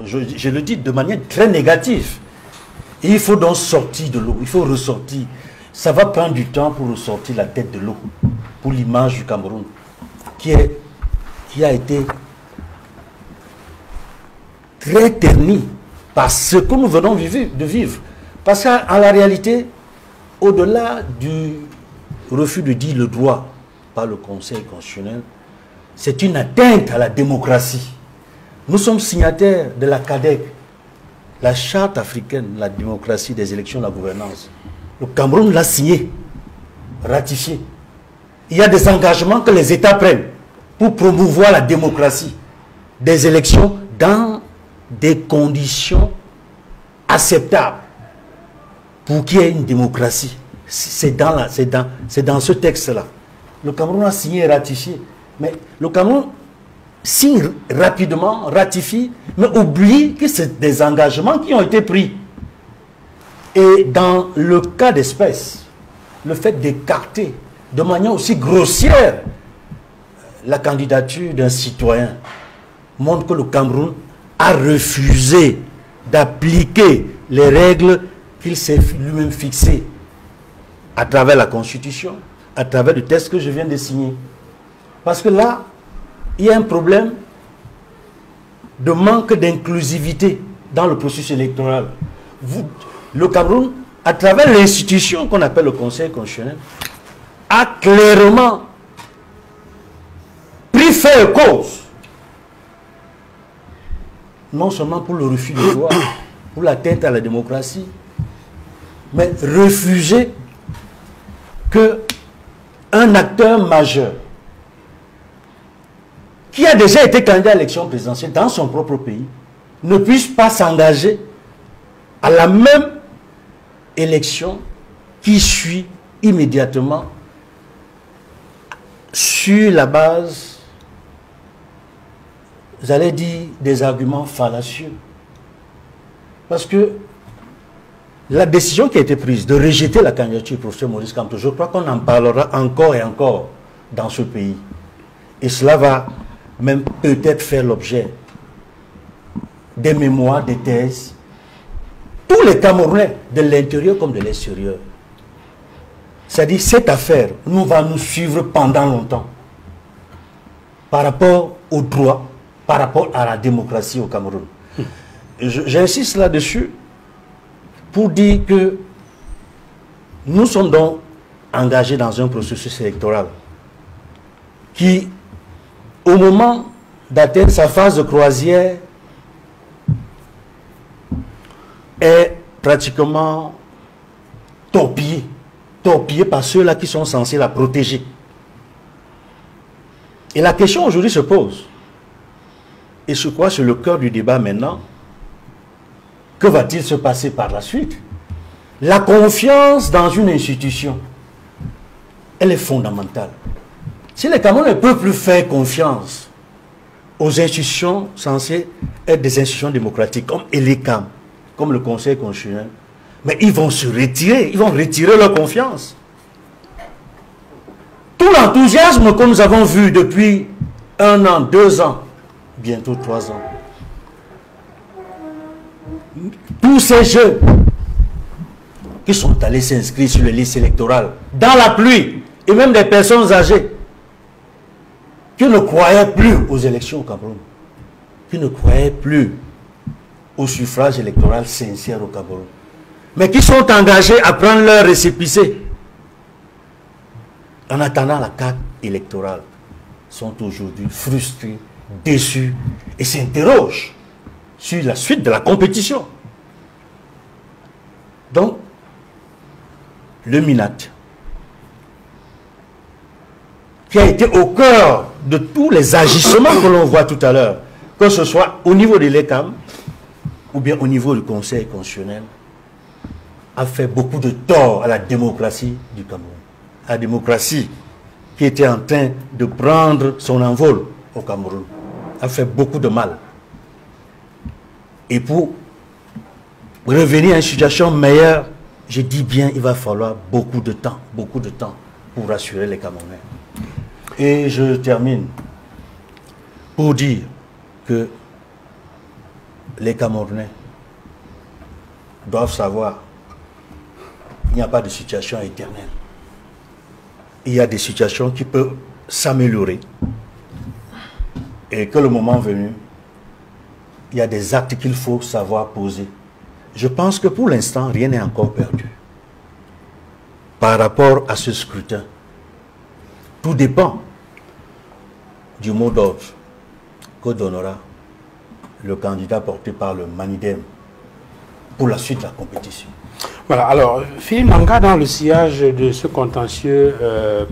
je le dis de manière très négative. Et il faut donc sortir de l'eau, il faut ressortir. Ça va prendre du temps pour ressortir la tête de l'eau, pour l'image du Cameroun, qui a été très ternie par ce que nous venons de vivre. Parce qu'en la réalité, au-delà du refus de dire le droit par le Conseil constitutionnel, c'est une atteinte à la démocratie. Nous sommes signataires de la CADEC, la charte africaine, la démocratie, des élections, la gouvernance. Le Cameroun l'a signé, ratifié. Il y a des engagements que les États prennent pour promouvoir la démocratie, des élections dans des conditions acceptables pour qu'il y ait une démocratie. C'est dans ce texte-là. Le Cameroun a signé et ratifié. Mais le Cameroun signe rapidement, ratifie, mais oublie que c'est des engagements qui ont été pris. Et dans le cas d'espèce, le fait d'écarter de manière aussi grossière la candidature d'un citoyen montre que le Cameroun a refusé d'appliquer les règles qu'il s'est lui-même fixées à travers la Constitution, à travers le texte que je viens de signer. Parce que là, il y a un problème de manque d'inclusivité dans le processus électoral. Le Cameroun, à travers l'institution qu'on appelle le Conseil constitutionnel, a clairement pris fait et cause, non seulement pour le refus de droit, pour l'atteinte à la démocratie, mais refuser qu'un acteur majeur qui a déjà été candidat à l'élection présidentielle dans son propre pays ne puisse pas s'engager à la même élection qui suit immédiatement sur la base, j'allais dire, des arguments fallacieux. Parce que la décision qui a été prise de rejeter la candidature du professeur Maurice Kamto, je crois qu'on en parlera encore et encore dans ce pays. Et cela va même peut-être faire l'objet des mémoires, des thèses. Tous les Camerounais, de l'intérieur comme de l'extérieur. C'est-à-dire, cette affaire nous va nous suivre pendant longtemps par rapport au droit, par rapport à la démocratie au Cameroun. J'insiste là-dessus pour dire que nous sommes donc engagés dans un processus électoral qui, au moment d'atteindre sa phase de croisière, est pratiquement torpillé par ceux-là qui sont censés la protéger. Et la question aujourd'hui se pose, et je crois c'est le cœur du débat maintenant, que va-t-il se passer par la suite? La confiance dans une institution, elle est fondamentale. Si les Camerounais ne peuvent plus faire confiance aux institutions censées être des institutions démocratiques, comme ELECAM, comme le Conseil constitutionnel, mais ils vont se retirer, ils vont retirer leur confiance. Tout l'enthousiasme que nous avons vu depuis 1 an, 2 ans, bientôt 3 ans, tous ces jeunes qui sont allés s'inscrire sur les listes électorales, dans la pluie, et même des personnes âgées, qui ne croyaient plus aux élections au Cameroun, qui ne croyaient plus au suffrage électoral sincère au Cameroun, mais qui sont engagés à prendre leur récépissé en attendant la carte électorale, sont aujourd'hui frustrés, déçus et s'interrogent sur la suite de la compétition. Donc, le MINAT, qui a été au cœur de tous les agissements que l'on voit tout à l'heure, que ce soit au niveau de l'ECAM ou bien au niveau du Conseil constitutionnel, a fait beaucoup de tort à la démocratie du Cameroun. La démocratie qui était en train de prendre son envol au Cameroun a fait beaucoup de mal. Et pour revenir à une situation meilleure, je dis bien, il va falloir beaucoup de temps pour rassurer les Camerounais. Et je termine pour dire que les Camerounais doivent savoir qu'il n'y a pas de situation éternelle. Il y a des situations qui peuvent s'améliorer et que le moment venu, il y a des actes qu'il faut savoir poser. Je pense que pour l'instant, rien n'est encore perdu. Par rapport à ce scrutin, tout dépend du mot d'ordre que donnera le candidat porté par le Manidem pour la suite de la compétition. Voilà, alors, Philippe Manga, dans le sillage de ce contentieux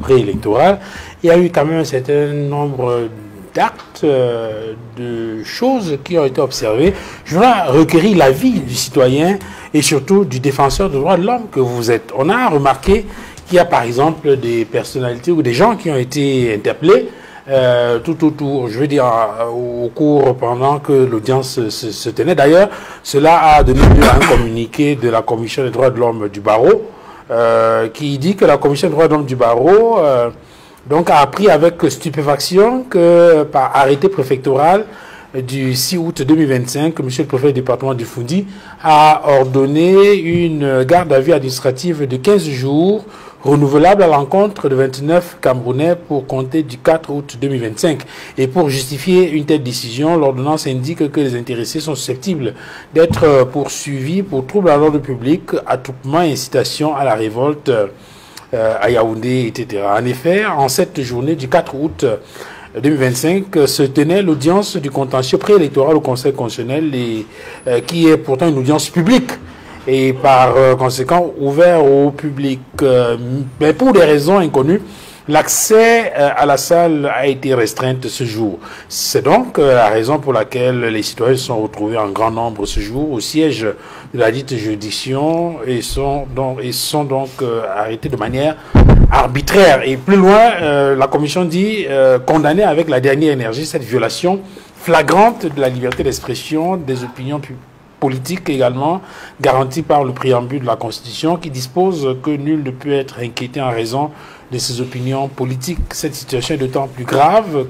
préélectoral, il y a eu quand même un certain nombre d'actes, de choses qui ont été observées. Je voudrais requérir l'avis du citoyen et surtout du défenseur des droits de l'homme que vous êtes. On a remarqué qu'il y a par exemple des personnalités ou des gens qui ont été interpellés je veux dire, au cours, pendant que l'audience se tenait. D'ailleurs, cela a donné lieu à un communiqué de la Commission des droits de l'homme du barreau, qui dit que la Commission des droits de l'homme du barreau donc a appris avec stupéfaction que par arrêté préfectoral du 6 août 2025, M. le préfet du département du Foundi a ordonné une garde à vue administrative de 15 jours renouvelable à l'encontre de 29 Camerounais pour compter du 4 août 2025. Et pour justifier une telle décision, l'ordonnance indique que les intéressés sont susceptibles d'être poursuivis pour trouble à l'ordre public, attroupement et incitation à la révolte à Yaoundé, etc. En effet, en cette journée du 4 août 2025 se tenait l'audience du contentieux préélectoral au Conseil constitutionnel, qui est pourtant une audience publique et par conséquent ouvert au public. Mais pour des raisons inconnues, l'accès à la salle a été restreint ce jour. C'est donc la raison pour laquelle les citoyens se sont retrouvés en grand nombre ce jour au siège de la dite juridiction et sont donc arrêtés de manière arbitraire. Et plus loin, la commission dit condamner avec la dernière énergie cette violation flagrante de la liberté d'expression, des opinions politique également, garantie par le préambule de la Constitution qui dispose que nul ne peut être inquiété en raison de ses opinions politiques. Cette situation est d'autant plus grave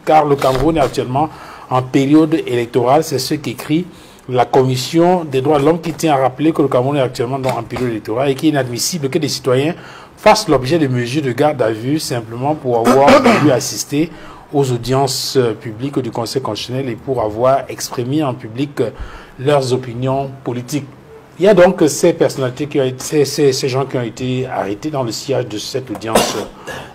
car le Cameroun est actuellement en période électorale. C'est ce qu'écrit la Commission des droits de l'homme qui tient à rappeler que le Cameroun est actuellement en période électorale et qu'il est inadmissible que des citoyens fassent l'objet de mesures de garde à vue simplement pour avoir pu assister aux audiences publiques du Conseil constitutionnel et pour avoir exprimé en public leurs opinions politiques. Il y a donc ces personnalités qui ont été, ces gens qui ont été arrêtés dans le sillage de cette audience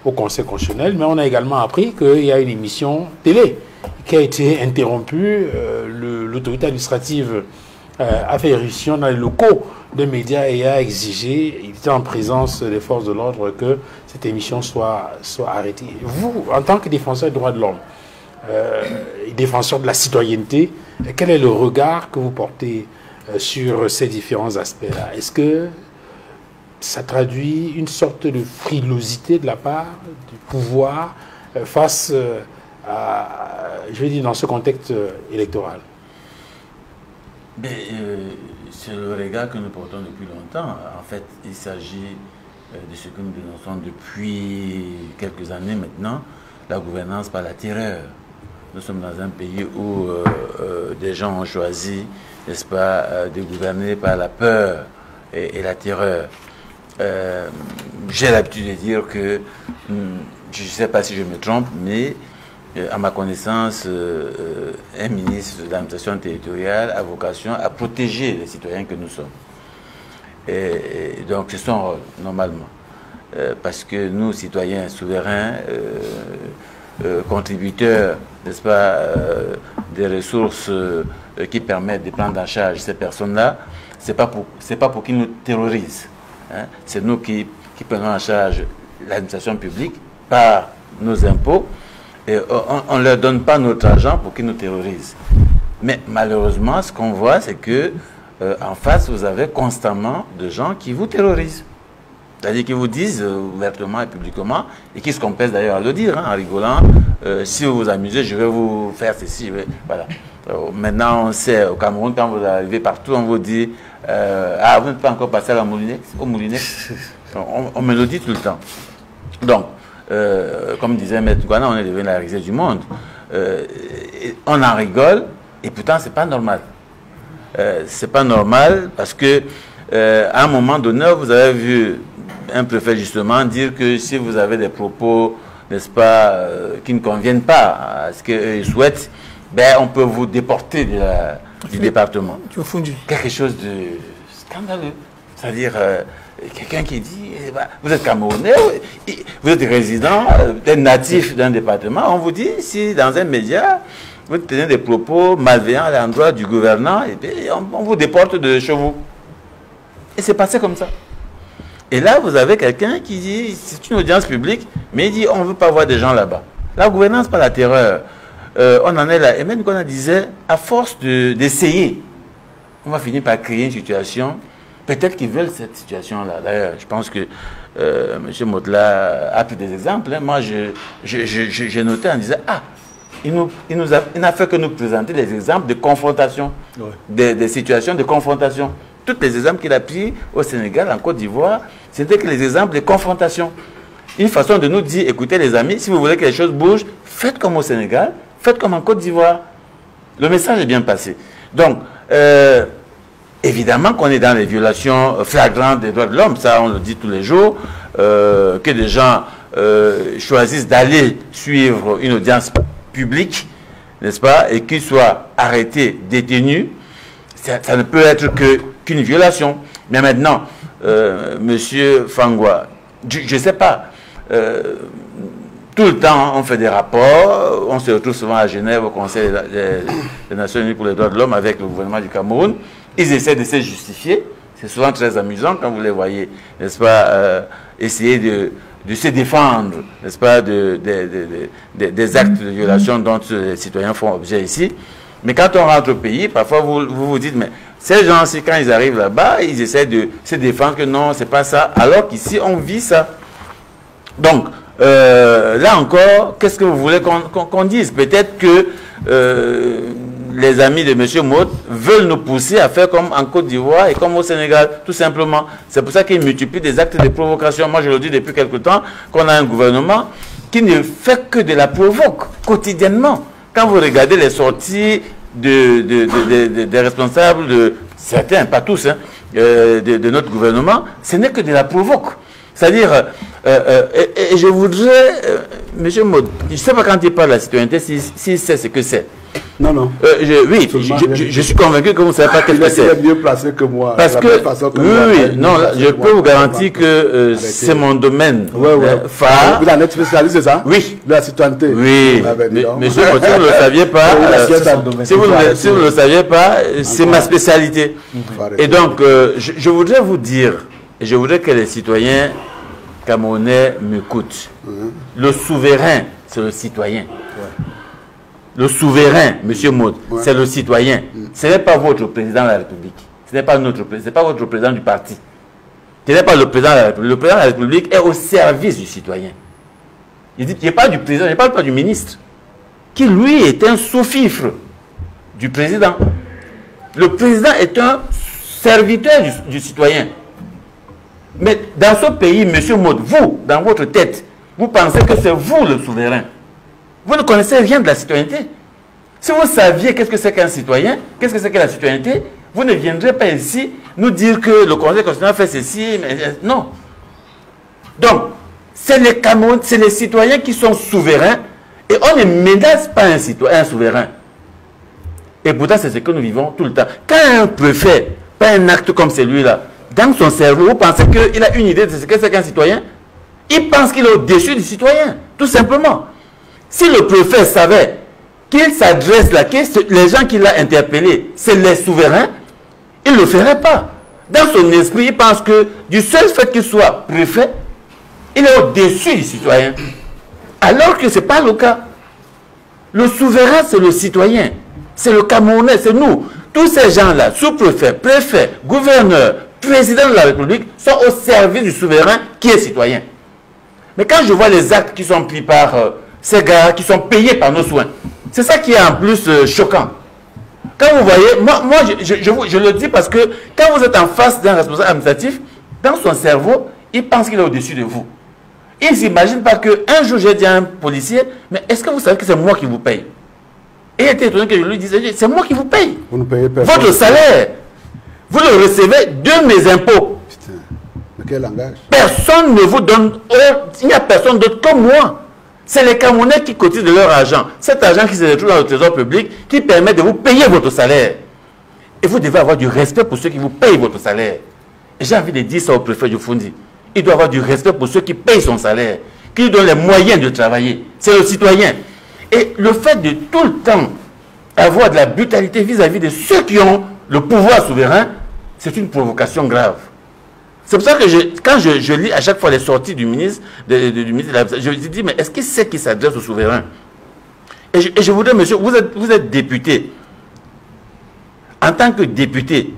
au Conseil constitutionnel, mais on a également appris qu'il y a une émission télé qui a été interrompue. L'autorité administrative a fait éruption dans les locaux des médias et a exigé, il était en présence des forces de l'ordre, que cette émission soit arrêtée. Vous, en tant que défenseur des droits de l'homme, défenseur de la citoyenneté, quel est le regard que vous portez sur ces différents aspects-là? Est-ce que ça traduit une sorte de frilosité de la part du pouvoir face à, je vais dire, dans ce contexte électoral? C'est le regard que nous portons depuis longtemps. En fait, il s'agit de ce que nous dénonçons depuis quelques années maintenant, la gouvernance par la terreur. Nous sommes dans un pays où des gens ont choisi, n'est-ce pas, de gouverner par la peur et la terreur. J'ai l'habitude de dire que, je ne sais pas si je me trompe, mais à ma connaissance, un ministre de l'administration territoriale a vocation à protéger les citoyens que nous sommes. Et donc c'est son rôle, normalement. Parce que nous, citoyens souverains, contributeurs, n'est-ce pas, des ressources qui permettent de prendre en charge ces personnes-là, c'est pas pour qu'ils nous terrorisent. Hein. C'est nous qui prenons en charge l'administration publique par nos impôts et on ne leur donne pas notre argent pour qu'ils nous terrorisent. Mais malheureusement, ce qu'on voit, c'est que en face, vous avez constamment des gens qui vous terrorisent. C'est-à-dire qu'ils vous disent ouvertement et publiquement, et qui se complaisent d'ailleurs à le dire, hein, en rigolant, si vous vous amusez, je vais vous faire ceci. Voilà. Maintenant, on sait, au Cameroun, quand vous arrivez partout, on vous dit, ah, vous n'êtes pas encore passé à la Moulinex, au Moulinex. On me le dit tout le temps. Donc, comme disait Maître Gouana, on est devenu la risée du monde. On en rigole, et pourtant, c'est pas normal. c'est pas normal parce que à un moment donné, vous avez vu un préfet justement dire que si vous avez des propos, n'est-ce pas, qui ne conviennent pas à ce qu'ils souhaitent, ben, on peut vous déporter du département. Quelque chose de scandaleux. C'est-à-dire, quelqu'un qui dit, vous êtes Camerounais, vous êtes résident, vous êtes natif d'un département, on vous dit, si dans un média, vous tenez des propos malveillants à l'endroit du gouvernant, et puis on vous déporte de chez vous. Et c'est passé comme ça. Et là, vous avez quelqu'un qui dit, c'est une audience publique, mais il dit, on ne veut pas voir des gens là-bas. La gouvernance, pas la terreur. On en est là. Et même quand on disait, à force d'essayer, on va finir par créer une situation. Peut-être qu'ils veulent cette situation-là. D'ailleurs, je pense que M. Motla a pris des exemples. Hein. Moi, j'ai noté en disant, il n'a fait que nous présenter des exemples de confrontation, des situations de confrontation. Tous les exemples qu'il a pris au Sénégal, en Côte d'Ivoire, c'était que les exemples de confrontation. Une façon de nous dire, écoutez les amis, si vous voulez que les choses bougent, faites comme au Sénégal, faites comme en Côte d'Ivoire. Le message est bien passé. Donc, évidemment qu'on est dans les violations flagrantes des droits de l'homme, ça on le dit tous les jours, que des gens choisissent d'aller suivre une audience publique, n'est-ce pas, et qu'ils soient arrêtés, détenus, ça ne peut être qu'une violation. Mais maintenant, Monsieur Fangwa, je ne sais pas, tout le temps on fait des rapports, on se retrouve souvent à Genève au Conseil des Nations Unies pour les droits de l'homme avec le gouvernement du Cameroun, ils essaient de se justifier, c'est souvent très amusant quand vous les voyez, n'est-ce pas, essayer de se défendre, n'est-ce pas, des actes de violation dont les citoyens font objet ici. Mais quand on rentre au pays, parfois vous vous dites, mais ces gens-ci, quand ils arrivent là-bas, ils essaient de se défendre que non, c'est pas ça, alors qu'ici, on vit ça. Donc, là encore, qu'est-ce que vous voulez qu'on dise? Peut-être que les amis de M. Mott veulent nous pousser à faire comme en Côte d'Ivoire et comme au Sénégal, tout simplement. C'est pour ça qu'ils multiplient des actes de provocation. Moi, je le dis depuis quelque temps, qu'on a un gouvernement qui ne fait que de la provoque quotidiennement. Quand vous regardez les sorties des responsables, de certains, pas tous, hein, de notre gouvernement, ce n'est que de la provoque. C'est-à-dire, et je voudrais, M. Mott, je ne sais pas quand il parle de la citoyenneté, s'il sait ce que c'est. Non, non. Oui, je suis convaincu que vous ne savez pas qu'est-ce que c'est. Il est mieux placé que moi. Parce que, je peux vous garantir que c'est mon domaine phare. Vous en êtes spécialiste, c'est ça? Oui. De la citoyenneté? Oui. Monsieur Mott, si vous ne le saviez pas, si vous ne le saviez pas, c'est ma spécialité. Et donc, je voudrais vous dire, et je voudrais que les citoyens camerounais m'écoutent. Le souverain, c'est le citoyen. Le souverain, M. Mott, c'est le citoyen. Ce n'est pas votre président de la République. Ce n'est pas votre président du parti. Ce n'est pas le président de la République. Le président de la République est au service du citoyen. Il dit, je ne parle pas du président, je ne parle pas du ministre, qui lui est un sous-fifre du président. Le président est un serviteur du citoyen. Mais dans ce pays, M. Mott, vous, dans votre tête, vous pensez que c'est vous le souverain. Vous ne connaissez rien de la citoyenneté. Si vous saviez qu'est-ce que c'est qu'un citoyen, qu'est-ce que c'est que la citoyenneté, vous ne viendrez pas ici nous dire que le Conseil constitutionnel fait ceci, mais non. Donc, c'est les citoyens qui sont souverains et on ne menace pas un souverain. Et pourtant, c'est ce que nous vivons tout le temps. Quand un préfet fait un acte comme celui-là, dans son cerveau, vous pensez qu'il a une idée de ce que c'est qu'un citoyen? Il pense qu'il est au-dessus du citoyen, tout simplement. Si le préfet savait qu'il s'adresse là, que les gens qu'il a interpellés, c'est les souverains, il ne le ferait pas. Dans son esprit, il pense que du seul fait qu'il soit préfet, il est au-dessus du citoyen. Alors que ce n'est pas le cas. Le souverain, c'est le citoyen. C'est le Camerounais, c'est nous. Tous ces gens-là, sous-préfets, préfets, gouverneurs, présidents de la République, sont au service du souverain qui est citoyen. Mais quand je vois les actes qui sont pris par ces gars qui sont payés par nos soins, c'est ça qui est en plus choquant. Quand vous voyez, moi je le dis parce que quand vous êtes en face d'un responsable administratif, dans son cerveau, il pense qu'il est au-dessus de vous. Il ne s'imagine pas qu'un jour j'ai dit à un policier, mais est-ce que vous savez que c'est moi qui vous paye? Et il était étonné que je lui disais, c'est moi qui vous paye. Vous ne payez personne. Votre salaire, vous le recevez de mes impôts. Putain, mais quel langage? Personne ne vous donne, il n'y a personne d'autre que moi. C'est les Camerounais qui cotisent de leur argent. Cet argent qui se retrouve dans le trésor public, qui permet de vous payer votre salaire. Et vous devez avoir du respect pour ceux qui vous payent votre salaire. Et j'ai envie de dire ça au préfet Diofundi. Il doit avoir du respect pour ceux qui payent son salaire, qui lui donnent les moyens de travailler. C'est le citoyen. Et le fait de tout le temps avoir de la brutalité vis-à-vis de ceux qui ont le pouvoir souverain, c'est une provocation grave. C'est pour ça que quand je lis à chaque fois les sorties du ministre, du ministre de la, je me dis, mais est-ce qu'il sait qu'il s'adresse au souverain? Et je voudrais, monsieur, vous êtes député. En tant que député,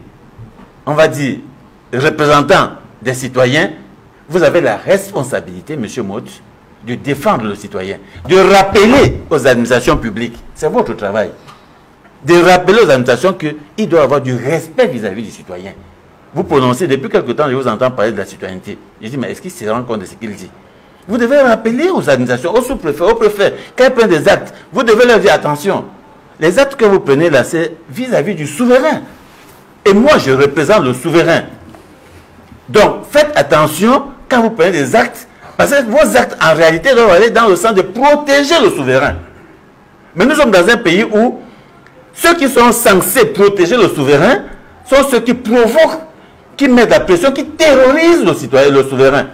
on va dire, représentant des citoyens, vous avez la responsabilité, monsieur Mot, de défendre le citoyen, de rappeler aux administrations publiques, c'est votre travail, de rappeler aux administrations qu'il doit avoir du respect vis-à-vis du citoyen. Vous prononcez, depuis quelque temps, je vous entends parler de la citoyenneté. Je dis, mais est-ce qu'il se rend compte de ce qu'il dit? Vous devez rappeler aux administrations, aux sous-préfets, aux préfets, quand ils prennent des actes, vous devez leur dire, attention, les actes que vous prenez là, c'est vis-à-vis du souverain. Et moi, je représente le souverain. Donc, faites attention quand vous prenez des actes, parce que vos actes, en réalité, doivent aller dans le sens de protéger le souverain. Mais nous sommes dans un pays où ceux qui sont censés protéger le souverain sont ceux qui provoquent, qui mettent la pression, qui terrorisent le citoyen, le souverain.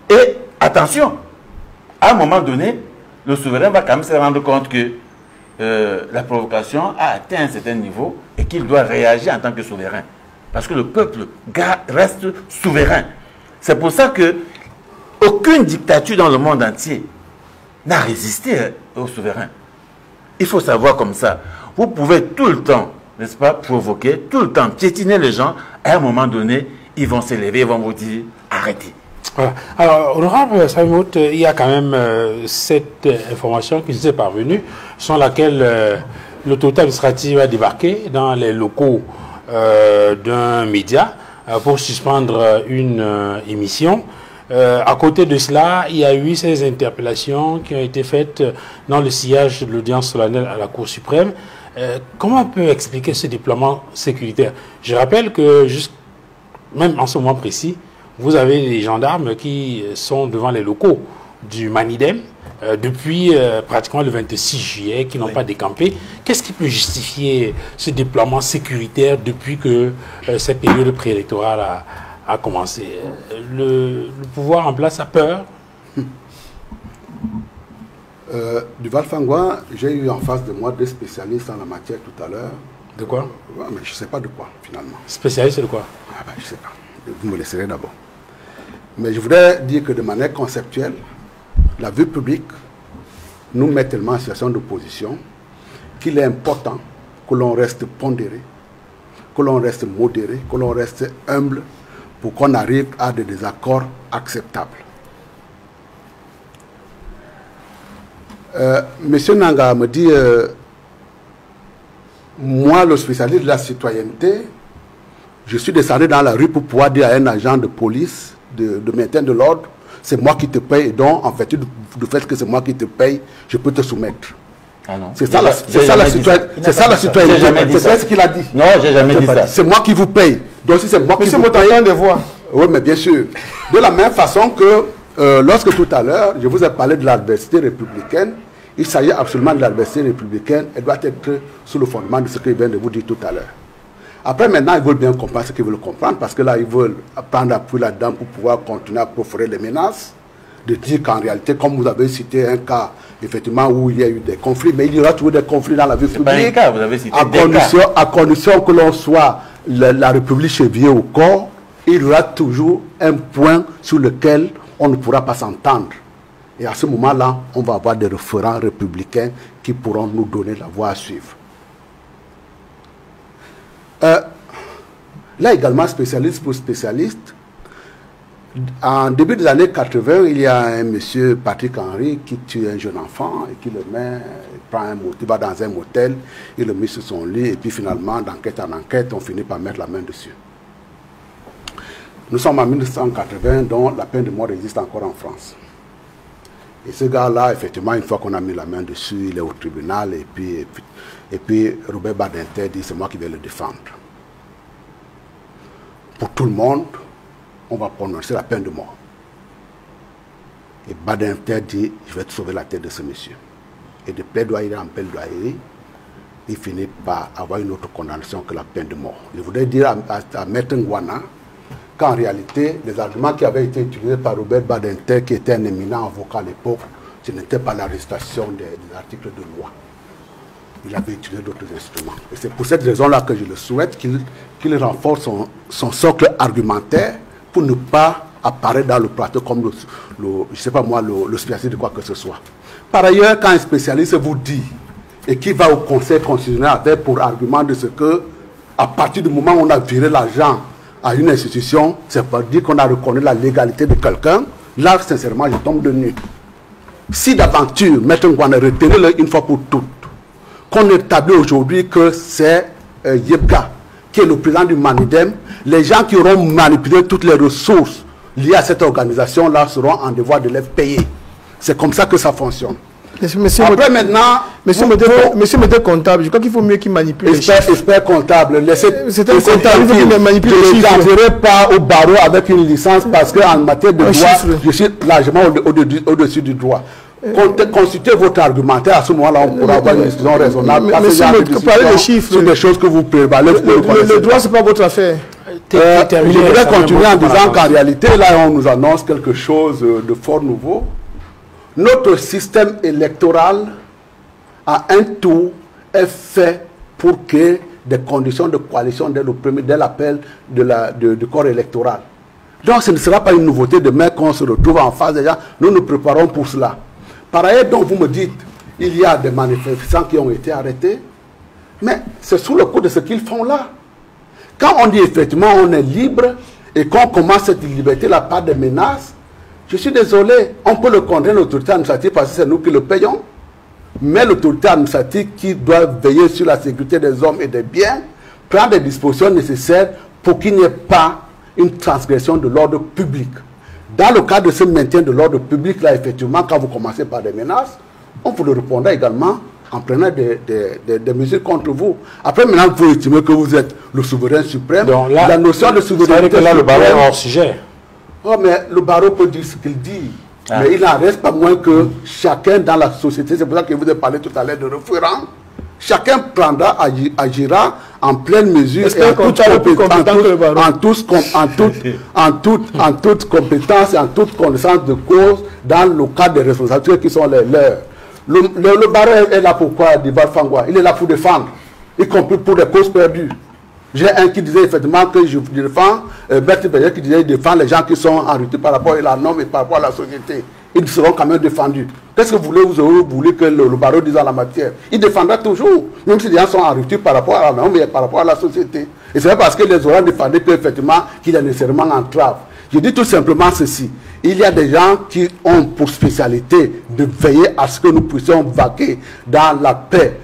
Et attention, à un moment donné, le souverain va quand même se rendre compte que la provocation a atteint un certain niveau et qu'il doit réagir en tant que souverain. Parce que le peuple reste souverain. C'est pour ça que aucune dictature dans le monde entier n'a résisté au souverain. Il faut savoir comme ça. Vous pouvez tout le temps, n'est-ce pas, provoquer, tout le temps piétiner les gens. À un moment donné, ils vont s'élever, ils vont vous dire arrêtez. Voilà. Alors, honorable Saïmout, il y a quand même cette information qui nous est parvenue, sans laquelle l'autorité administrative a débarqué dans les locaux d'un média pour suspendre une émission. À côté de cela, il y a eu ces interpellations qui ont été faites dans le sillage de l'audience solennelle à la Cour suprême. Comment on peut expliquer ce déploiement sécuritaire? Je rappelle que, même en ce moment précis, vous avez des gendarmes qui sont devant les locaux du Manidem depuis pratiquement le 26 juillet, qui n'ont pas décampé. Qu'est-ce qui peut justifier ce déploiement sécuritaire depuis que cette période préélectorale a commencé? Le pouvoir en place a peur? Duval Fangwa, j'ai eu en face de moi des spécialistes en la matière tout à l'heure. De quoi? Mais je ne sais pas de quoi, finalement. Spécialiste de quoi? Ah ben, je ne sais pas. Vous me laisserez d'abord. Mais je voudrais dire que de manière conceptuelle, la vue publique nous met tellement en situation d'opposition qu'il est important que l'on reste pondéré, que l'on reste modéré, que l'on reste humble pour qu'on arrive à des désaccords acceptables. Monsieur Nanga me dit, moi, le spécialiste de la citoyenneté, je suis descendu dans la rue pour pouvoir dire à un agent de police, de maintien de l'ordre, c'est moi qui te paye, et donc, en fait, du fait que c'est moi qui te paye, je peux te soumettre. Ah non. C'est ça la citoyenneté. C'est ça ce qu'il a dit. Non, j'ai jamais dit ça. C'est moi qui vous paye. Donc si c'est moi qui vous paye... de voir. Oui, mais bien sûr. De la même façon que lorsque tout à l'heure, je vous ai parlé de l'adversité républicaine, il s'agit absolument de l'adversité républicaine. Elle doit être sous le fondement de ce que je viens de vous dire tout à l'heure. Après, maintenant, ils veulent bien comprendre ce qu'ils veulent comprendre, parce que là, ils veulent prendre appui là-dedans pour pouvoir continuer à proférer les menaces, de dire qu'en réalité, comme vous avez cité un cas, effectivement, où il y a eu des conflits, mais il y aura toujours des conflits dans la vie publique, pas un cas, vous avez cité à condition que l'on soit la République chevillée au corps, il y aura toujours un point sur lequel on ne pourra pas s'entendre. Et à ce moment-là, on va avoir des référents républicains qui pourront nous donner la voie à suivre. Là également, spécialiste pour spécialiste, en début des années 80, il y a un monsieur, Patrick Henry, qui tue un jeune enfant et qui le met, il prend un motel, il va dans un motel, il le met sur son lit et puis finalement, d'enquête en enquête, on finit par mettre la main dessus. Nous sommes en 1980, dont la peine de mort existe encore en France. Et ce gars-là, effectivement, une fois qu'on a mis la main dessus, il est au tribunal et puis Et puis Robert Badinter dit, c'est moi qui vais le défendre. Pour tout le monde, on va prononcer la peine de mort. Et Badinter dit, je vais te sauver la tête de ce monsieur. Et de plaidoyer en plaidoyer, il finit par avoir une autre condamnation que la peine de mort. Je voudrais dire à Maître Ngwana qu'en réalité, les arguments qui avaient été utilisés par Robert Badinter, qui était un éminent avocat à l'époque, ce n'était pas l'arrestation des articles de loi. Il avait utilisé d'autres instruments. Et c'est pour cette raison-là que je le souhaite, qu'il renforce son socle argumentaire pour ne pas apparaître dans le plateau comme je sais pas moi, le spécialiste de quoi que ce soit. Par ailleurs, quand un spécialiste vous dit et qui va au Conseil constitutionnel avec pour argument de ce que, à partir du moment où on a viré l'argent à une institution, c'est pas dire qu'on a reconnu la légalité de quelqu'un. Là, sincèrement, je tombe de nu. Si d'aventure, Maître Ngwana, retenez-le une fois pour toutes, qu'on établit aujourd'hui que c'est Yebga, qui est le président du Manidem, les gens qui auront manipulé toutes les ressources liées à cette organisation-là seront en devoir de les payer. C'est comme ça que ça fonctionne. Après, maintenant... Monsieur Médé comptable, je crois qu'il faut mieux qu'il manipule les chiffres. Expert comptable. C'est un comptable, il faut qu'il manipule les chiffres. Je ne n'entrerrai pas au barreau avec une licence parce qu'en matière de droit, je suis largement au-dessus du droit. Consultez votre argumentaire, à ce moment-là, on pourra avoir une décision raisonnable. Parlez des chiffres. C'est des choses que vous prévalez. Le droit, ce n'est pas votre affaire. Je voudrais continuer en disant qu'en réalité, là, on nous annonce quelque chose de fort nouveau. Notre système électoral, à un tour, est fait pour que des conditions de coalition dès l'appel du corps électoral. Donc, ce ne sera pas une nouveauté demain qu'on se retrouve en face déjà. Nous nous préparons pour cela. Par ailleurs, donc, vous me dites, il y a des manifestants qui ont été arrêtés, mais c'est sous le coup de ce qu'ils font là. Quand on dit effectivement on est libre et qu'on commence cette liberté-là par des menaces, je suis désolé, on peut le condamner l'autorité administrative parce que c'est nous qui le payons, mais l'autorité administrative qui doit veiller sur la sécurité des hommes et des biens prend des dispositions nécessaires pour qu'il n'y ait pas une transgression de l'ordre public. Dans le cas de ce maintien de l'ordre public, là, effectivement, quand vous commencez par des menaces, on vous le répondra également en prenant des mesures contre vous. Après, maintenant, vous estimez que vous êtes le souverain suprême. Donc là, la notion de souveraineté que là, suprême, le barreau est hors sujet. Oh, mais le barreau peut dire ce qu'il dit. Mais il n'en reste pas moins que chacun dans la société, c'est pour ça que je vous ai parlé tout à l'heure de référent, chacun prendra, agira en pleine mesure et en toute compétence et en toute connaissance de cause dans le cadre des responsabilités qui sont les leurs. Le barreau est là pour quoi, Dibar Fangwa? Il est là pour défendre, y compris pour les causes perdues. J'ai un qui disait effectivement que je défends, Bertie Beyer qui disait qu'il défend les gens qui sont en rupture par rapport à la norme et par rapport à la société. Ils seront quand même défendus. Qu'est-ce que vous aurez voulu que le barreau dise en la matière? Il défendra toujours, même si les gens sont en rupture par rapport à la norme et par rapport à la société. Et c'est parce que les auront défendu qu'effectivement qu'il y a nécessairement entrave. Je dis tout simplement ceci. Il y a des gens qui ont pour spécialité de veiller à ce que nous puissions vaquer dans la paix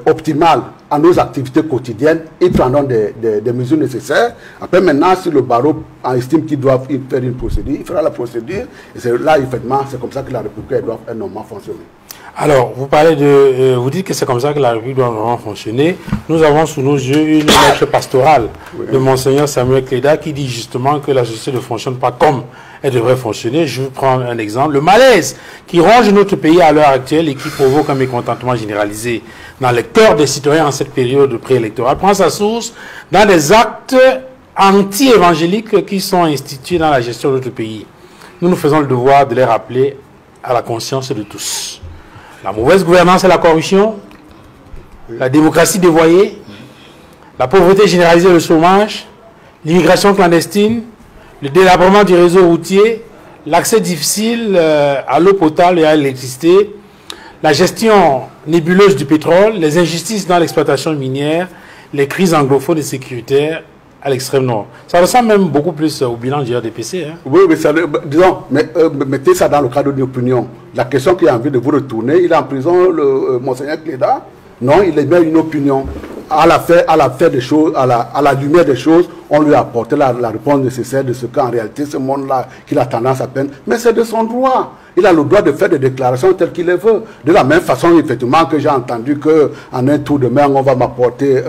optimale à nos activités quotidiennes. Ils prendront des mesures nécessaires. Après, maintenant, si le barreau estime qu'il doit faire une procédure, il fera la procédure. Et c'est là, effectivement, c'est comme ça que la République doit normalement fonctionner. Alors, vous dites que c'est comme ça que la République doit normalement fonctionner. Nous avons sous nos yeux une lettre pastorale de Monseigneur Samuel Cléda qui dit justement que la société ne fonctionne pas comme elle devrait fonctionner. Je vais prendre un exemple. Le malaise qui ronge notre pays à l'heure actuelle et qui provoque un mécontentement généralisé dans le cœur des citoyens en cette période préélectorale prend sa source dans des actes anti-évangéliques qui sont institués dans la gestion de notre pays. Nous nous faisons le devoir de les rappeler à la conscience de tous. La mauvaise gouvernance et la corruption, la démocratie dévoyée, la pauvreté généralisée et le chômage, l'immigration clandestine, le délabrement du réseau routier, l'accès difficile à l'eau potable et à l'électricité, la gestion nébuleuse du pétrole, les injustices dans l'exploitation minière, les crises anglophones et sécuritaires à l'extrême nord. Ça ressemble même beaucoup plus au bilan du RDPC. Hein? Oui, mais ça, disons, mettez ça dans le cadre d'une opinion. La question qui a envie de vous retourner, il est en prison, le Monseigneur Cléda? Non, il émet une opinion. à la des choses, à la lumière des choses, on lui a apporté la réponse nécessaire de ce qu'en réalité, ce monde-là, qu'il a tendance à peine. Mais c'est de son droit. Il a le droit de faire des déclarations telles qu'il les veut. De la même façon, effectivement, que j'ai entendu qu'en un tour de main, on va m'apporter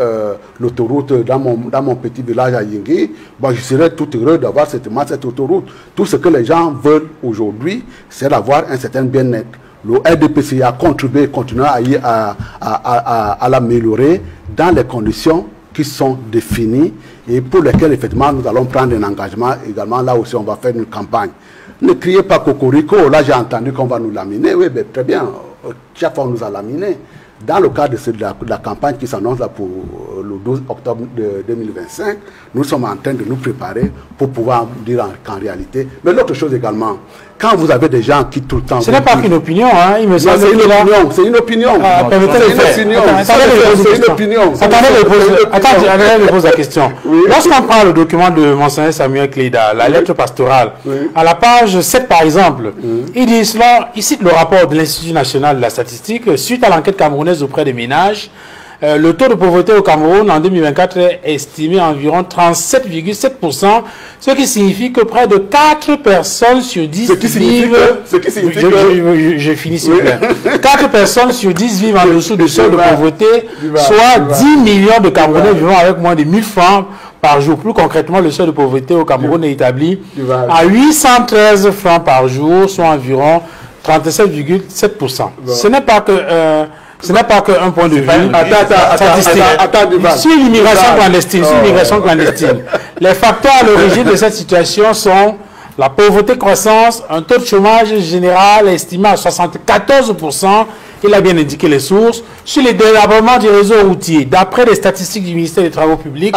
l'autoroute dans mon petit village à Yingui. Bon, je serais tout heureux d'avoir cette autoroute. Tout ce que les gens veulent aujourd'hui, c'est d'avoir un certain bien-être. Le RDPC a contribué, continue à l'améliorer dans les conditions qui sont définies et pour lesquelles, effectivement, nous allons prendre un engagement. Également, là aussi, on va faire une campagne. Ne criez pas cocorico, là j'ai entendu qu'on va nous laminer. Oui, ben, très bien, chaque fois on nous a laminé. Dans le cadre de la campagne qui s'annonce pour le 12 octobre 2025, nous sommes en train de nous préparer pour pouvoir dire qu'en réalité. Mais l'autre chose également, quand vous avez des gens qui tout le temps... Ce n'est pas qu'une opinion, hein, il me semble c'est une opinion, c'est une opinion. C'est une opinion. Attendez, je pose la question. Oui. Lorsqu'on prend le document de Monseigneur Samuel Cléda, la lettre pastorale, à la page 7 par exemple, il cite le rapport de l'Institut national de la statistique, suite à l'enquête camerounaise auprès des ménages, le taux de pauvreté au Cameroun en 2024 est estimé à environ 37,7%, ce qui signifie que près de 4 personnes sur 10 vivent... Je finis s'il vous plaît. 4 personnes sur 10 vivent en dessous du seuil de pauvreté, soit 10 millions de Camerounais vivant avec moins de 1000 francs par jour. Plus concrètement, le seuil de pauvreté au Cameroun est établi à 813 francs par jour, soit environ 37,7%. Ce n'est pas que... ce n'est pas qu'un point de vue sur l'immigration clandestine. Les facteurs à l'origine de cette situation sont la pauvreté croissance, un taux de chômage général estimé à 74%, il a bien indiqué les sources, sur les délabrements du réseau routier. D'après les statistiques du ministère des Travaux publics,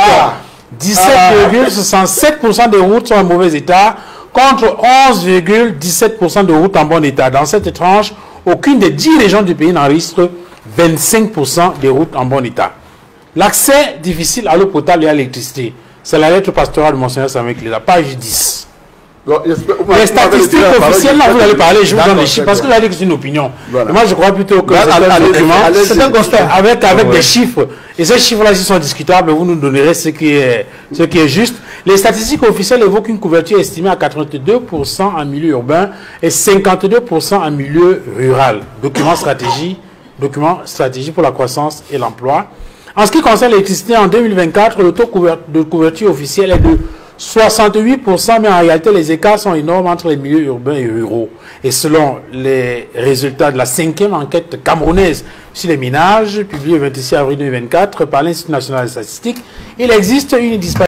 17,67% des routes sont en mauvais état, contre 11,17% de routes en bon état. Dans cette tranche, aucune des 10 régions du pays n'enregistre 25% des routes en bon état. L'accès difficile à l'eau potable et à l'électricité. C'est la lettre pastorale de Monseigneur Samuel Cléda, page 10. Les statistiques officielles, là, vous allez parler, je vous donne les chiffres, parce que vous allez dire que c'est une opinion. Voilà. Moi, je crois plutôt que c'est un constat avec des chiffres. Et ces chiffres-là, s'ils sont discutables, vous nous donnerez ce qui est juste. Les statistiques officielles évoquent une couverture estimée à 82% en milieu urbain et 52% en milieu rural. Document stratégie pour la croissance et l'emploi. En ce qui concerne l'électricité, en 2024, le taux de couverture officiel est de 68%, mais en réalité, les écarts sont énormes entre les milieux urbains et ruraux. Et selon les résultats de la 5e enquête camerounaise sur les ménages, publiée le 26 avril 2024 par l'Institut national de la statistique, il existe une disparité